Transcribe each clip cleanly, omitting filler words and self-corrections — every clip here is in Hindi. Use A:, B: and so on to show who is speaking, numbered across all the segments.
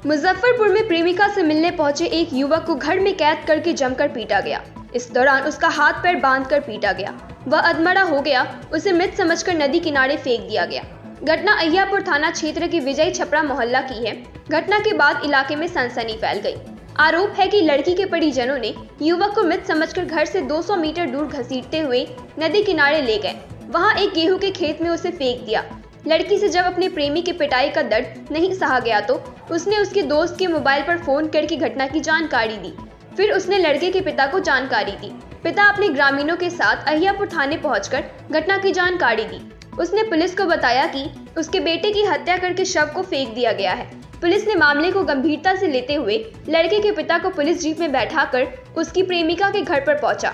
A: मुजफ्फरपुर में प्रेमिका से मिलने पहुंचे एक युवक को घर में कैद करके जमकर पीटा गया। इस दौरान उसका हाथ पैर बांधकर पीटा गया। वह अधमरा हो गया। उसे मृत समझकर नदी किनारे फेंक दिया गया। घटना अहियापुर थाना क्षेत्र के विजय छपरा मोहल्ला की है। घटना के बाद इलाके में सनसनी फैल गई। आरोप है कि लड़की के परिजनों ने युवक को मृत समझकर घर से 200 मीटर दूर घसीटते हुए नदी किनारे ले गए। वहां एक गेहूं के खेत में उसे फेंक दिया। लड़की से जब अपने प्रेमी के पिटाई का दर्द नहीं सहा गया तो उसने उसके दोस्त के मोबाइल पर फोन करके घटना की जानकारी दी। फिर उसने लड़के के पिता को जानकारी दी। पिता अपने ग्रामीणों के साथ अहियापुर थाने पहुंचकर घटना की जानकारी दी। उसने पुलिस को बताया कि उसके बेटे की हत्या करके शव को फेंक दिया गया है। पुलिस ने मामले को गंभीरता से लेते हुए लड़के के पिता को पुलिस जीप में बैठाकर उसकी प्रेमिका के घर पर पहुंचा।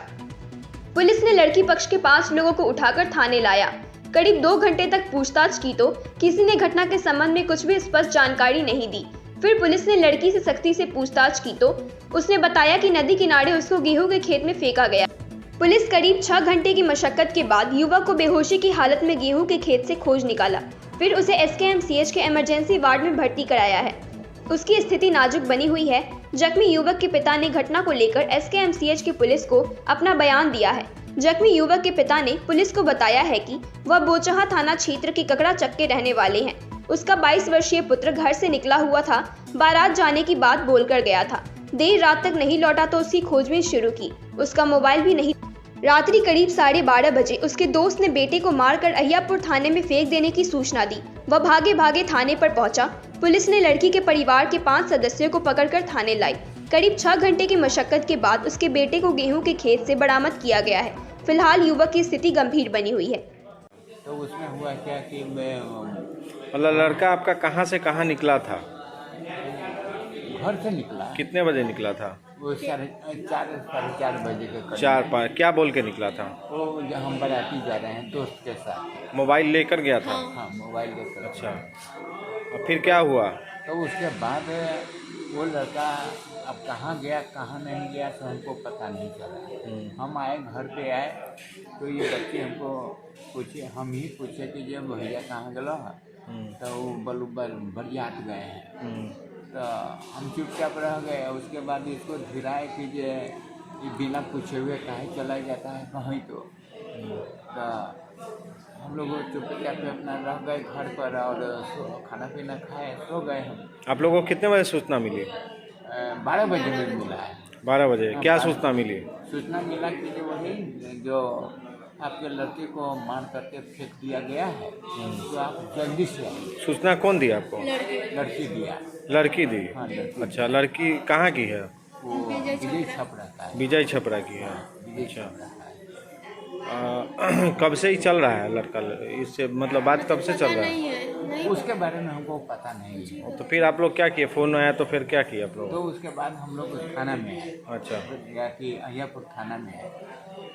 A: पुलिस ने लड़की पक्ष के 5 लोगों को उठाकर थाने लाया। करीब 2 घंटे तक पूछताछ की तो किसी ने घटना के संबंध में कुछ भी स्पष्ट जानकारी नहीं दी। फिर पुलिस ने लड़की से सख्ती से पूछताछ की तो उसने बताया कि नदी किनारे उसको गेहूं के खेत में फेंका गया। पुलिस करीब 6 घंटे की मशक्कत के बाद युवक को बेहोशी की हालत में गेहूं के खेत से खोज निकाला। फिर उसे SKMCH के इमरजेंसी वार्ड में भर्ती कराया है। उसकी स्थिति नाजुक बनी हुई है। जख्मी युवक के पिता ने घटना को लेकर SKMCH की पुलिस को अपना बयान दिया है। जख्मी युवक के पिता ने पुलिस को बताया है कि वह बोचहा थाना क्षेत्र के ककड़ा चक के रहने वाले हैं। उसका 22 वर्षीय पुत्र घर से निकला हुआ था। बारात जाने की बात बोलकर गया था। देर रात तक नहीं लौटा तो उसकी खोजबीन शुरू की। उसका मोबाइल भी नहीं। रात्रि करीब 12:30 बजे उसके दोस्त ने बेटे को मारकर अहियापुर थाने में फेंक देने की सूचना दी। वह भागे भागे थाने पर पहुंचा। पुलिस ने लड़की के परिवार के 5 सदस्यों को पकड़कर थाने लाई। करीब 6 घंटे की मशक्कत के बाद उसके बेटे को गेहूं के खेत से बरामद किया गया है। फिलहाल युवक की स्थिति गंभीर बनी हुई है।
B: तो उसमें हुआ क्या कि मैं
C: मतलब लड़का आपका कहाँ से कहाँ निकला था?
B: घर से निकला।
C: कितने बजे निकला था?
B: वो 4:30 बजे के करीब।
C: 4-5 क्या बोल के निकला था?
B: वो हम बाराती जा रहे हैं दोस्त के साथ।
C: मोबाइल लेकर गया था?
B: हाँ, मोबाइल लेकर।
C: अच्छा, और फिर क्या हुआ?
B: तो उसके बाद वो लड़का अब कहाँ गया कहाँ नहीं गया तो हमको पता नहीं चला। हम आए घर पे आए तो ये बच्चे हमको पूछे, हम ही पूछे कि जो भैया कहाँ गलो है, तो वो बरियात गए हैं। तो हम चुपचाप रह गए। उसके बाद इसको धीराए कि ये बिना पूछे हुए कहीं चला जाता है कहीं तो हम लोग चुपचाप अपना रह गए घर पर और खाना पीना खाए सो गए हम।
C: आप लोगों को कितने बजे सूचना मिली?
B: 12 बजे में मिला है।
C: 12 बजे क्या सूचना मिली?
B: सूचना मिला कि वही जो आपके लड़के को मार करके फेंक दिया गया है, तो आप जल्दी से आइए।
C: सूचना कौन दी आपको?
B: लड़की दिया।
C: लड़की दी?
B: हाँ, लड़की।
C: अच्छा, लड़की कहाँ की है?
B: वो विजय छपरा का है।
C: विजय छपरा की है।
B: विजय
C: अच्छा,
B: छपरा का है।
C: कब से ही चल रहा है लड़का? इससे मतलब बात कब से चल रहा है?
B: उसके बारे में हमको पता नहीं है।
C: तो फिर आप लोग क्या किए? फोन आया तो फिर क्या किया आप लोग?
B: तो उसके बाद हम लोग थाना में आए।
C: अच्छा,
B: गया कि अहियापुर थाना में है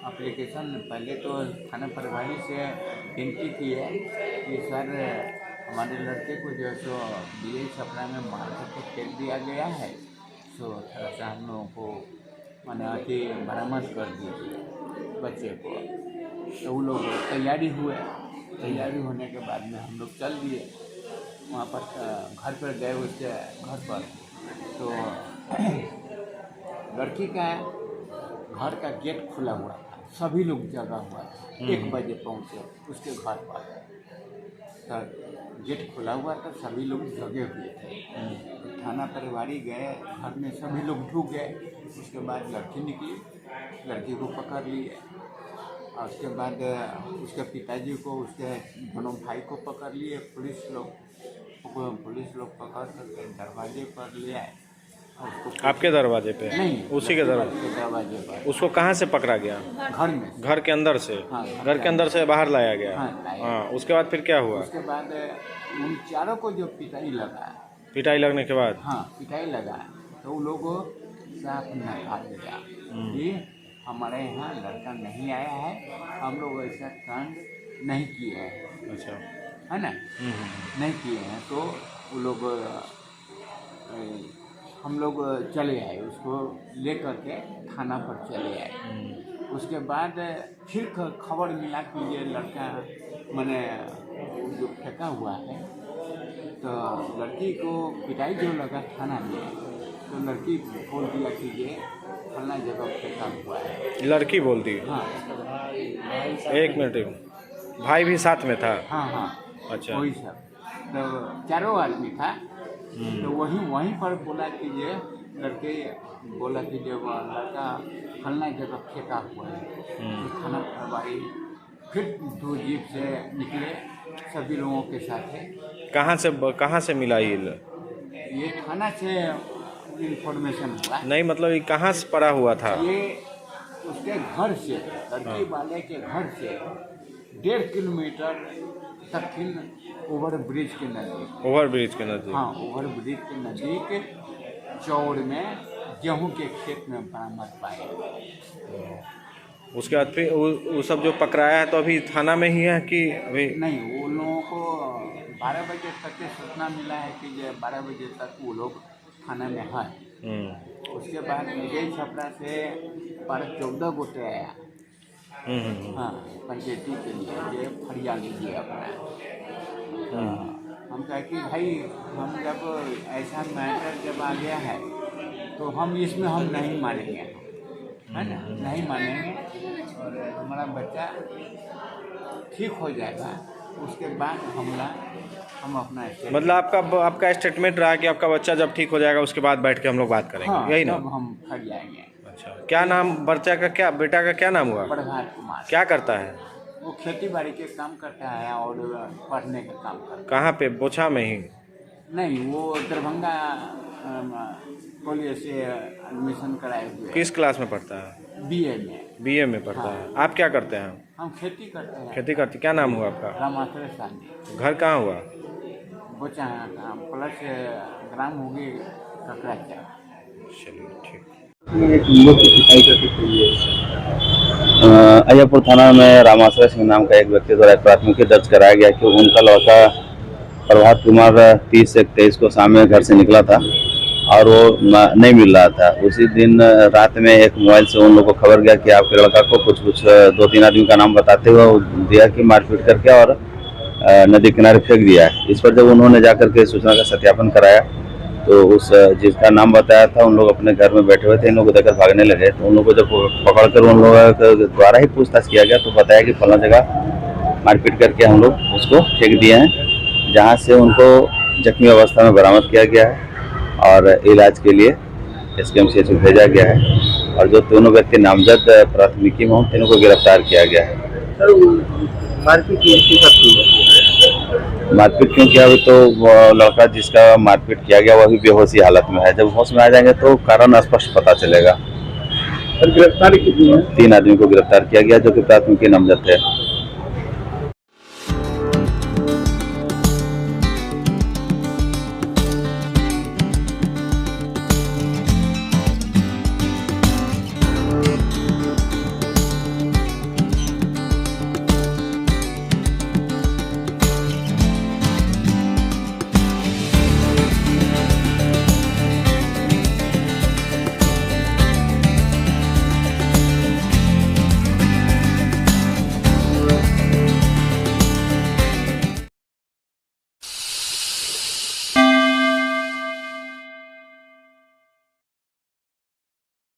B: एप्लीकेशन। पहले तो थाना प्रभारी से विनती की है कि सर हमारे लड़के को जो सो विजय छपरा में मार करके फेंक दिया गया है, तो थोड़ा सा हम लोगों को माने आके बरामद कर दीजिए बच्चे को। तो वो लोग तैयारी हुए। तैयारी होने के बाद में हम लोग चल दिए वहाँ पर। घर पर गए उसके घर पर, तो लड़की का घर का गेट खुला हुआ था। सभी लोग जगा हुआ था। 1 बजे पहुँचे उसके घर पर, तो गेट खुला हुआ था, सभी लोग जगे हुए थे। तो थाना प्रभारी गए, घर में सभी लोग ढूक गए। उसके बाद लड़की निकली, लड़की को पकड़ लिए और उसके बाद उसके पिताजी को, उसके दोनों भाई को पकड़ लिए पुलिस लोग पकड़ करके दरवाजे पर ले आए।
C: आपके दरवाजे पे?
B: नहीं,
C: उसी के
B: दरवाजे पर।
C: उसको कहाँ से पकड़ा गया?
B: घर में।
C: घर के अंदर से?
B: हाँ,
C: घर के अंदर से बाहर लाया गया?
B: हाँ।
C: हाँ, उसके बाद फिर क्या हुआ?
B: उसके बाद उन चारों को जो पिटाई लगा,
C: पिटाई लगने के बाद?
B: हाँ, पिटाई लगा, तो वो लोगों साफ नकार दिया कि हमारे यहाँ लड़का नहीं आया है, हम लोग ऐसा कांड नहीं किए हैं।
C: अच्छा,
B: है ना? नहीं किए हैं। तो वो लोग हम लोग चले आए, उसको ले करके थाना पर चले आए। उसके बाद फिर खबर मिला कि ये लड़का मैंने जो फेंका हुआ है तो लड़की को पिटाई जो लगा थाना में, तो लड़की बोल दिया कि ये फलना जगह फेंका हुआ है।
C: लड़की बोलती है?
B: हाँ
C: एक मिनट, भाई भी साथ में था?
B: हाँ हाँ,
C: अच्छा।
B: वही सब, तो चारों आदमी था। तो वहीं पर बोला कि ये लड़के बोला कि जब लड़का फलना जगह फेंका हुआ है, तो थाना प्रभारी फिर 2 जीप से निकले सभी लोगों के साथ है।
C: कहाँ से मिला
B: ये थाना से इंफॉर्मेशन हुआ।
C: नहीं मतलब ये कहाँ से पड़ा हुआ था?
B: ये उसके घर से, लड़की वाले के घर से 1.5 किलोमीटर तक ओवर ब्रिज के नज़दीक।
C: ओवर ब्रिज के नज़दीक?
B: हाँ, ओवर ब्रिज के नज़दीक चौड़ में गेहूं के खेत में बरामद पाए।
C: उसके बाद फिर वो सब जो पकड़ाया है तो अभी थाना में ही है कि अभी?
B: नहीं, वो लोगों को 12 बजे तक के सूचना मिला है कि ये 12 बजे तक वो लोग थाना में है। उसके बाद विजय छपरा से 14 गोटे आया। हाँ, पंचायती के लिए ये फरिया लीजिए अपना। हम कहे कि भाई हम जब ऐसा मैटर जब आ गया है तो हम इसमें हम नहीं मानेंगे, है ना, नहीं मानेंगे, और हमारा बच्चा ठीक हो जाएगा, उसके बाद हम अपना
C: मतलब आपका स्टेटमेंट रहा कि आपका बच्चा जब ठीक हो जाएगा उसके बाद बैठ के हम लोग बात करेंगे?
B: हाँ,
C: यही ना?
B: तब हम फट जाएंगे।
C: अच्छा, क्या नाम बच्चा का, क्या बेटा का क्या नाम हुआ?
B: प्रभात कुमार।
C: क्या करता है
B: वो? खेती बाड़ी के काम करता है और पढ़ने का काम करता है।
C: कहाँ पे? बोछा में ही?
B: नहीं, वो दरभंगा कॉलेज से एडमिशन कराए हुए।
C: किस क्लास में पढ़ता है?
B: BA में।
C: BA में पढ़ता
B: हाँ।
C: है। आप क्या करते हैं?
B: हम खेती करते हैं।
C: खेती करते? क्या नाम हुआ आपका?
B: रामाश्रय सानी।
C: घर कहाँ हुआ?
B: बोचा प्लस ग्राम होगी ककराचा।
C: चलिए ठीक।
D: अजयपुर थाना में रामाश्रय सिंह नाम का एक व्यक्ति द्वारा एक प्राथमिकी दर्ज कराया गया कि उनका लड़का प्रभात कुमार 30 से 23 को शाम में घर से निकला था और वो नहीं मिल रहा था। उसी दिन रात में एक मोबाइल से उन लोगों को खबर गया कि आपके लड़का को कुछ 2-3 आदमी का नाम बताते हुए दिया कि मारपीट करके और नदी किनारे फेंक दिया है। इस पर जब उन्होंने जाकर के सूचना का सत्यापन कराया तो उस जिसका नाम बताया था उन लोग अपने घर में बैठे हुए थे, इन लोगों को देखकर भागने लगे। तो उन लोगों को जब पकड़कर उन लोगों के द्वारा ही पूछताछ किया गया तो बताया कि फलाना जगह मारपीट करके हम लोग उसको फेंक दिए हैं, जहाँ से उनको जख्मी अवस्था में बरामद किया गया है और इलाज के लिए SKMCH में भेजा गया है। और जो दोनों व्यक्ति नामजद प्राथमिकी में उन तीनों को गिरफ्तार किया गया है। मारपीट क्यों किया? अभी तो वो लड़का जिसका मारपीट किया गया वो अभी बेहोशी हालत में है। जब होश में आ जाएंगे तो कारण स्पष्ट पता चलेगा। गिरफ्तारी कितनी है? 3 आदमी को गिरफ्तार किया गया जो कि प्राथमिकी नामजद है।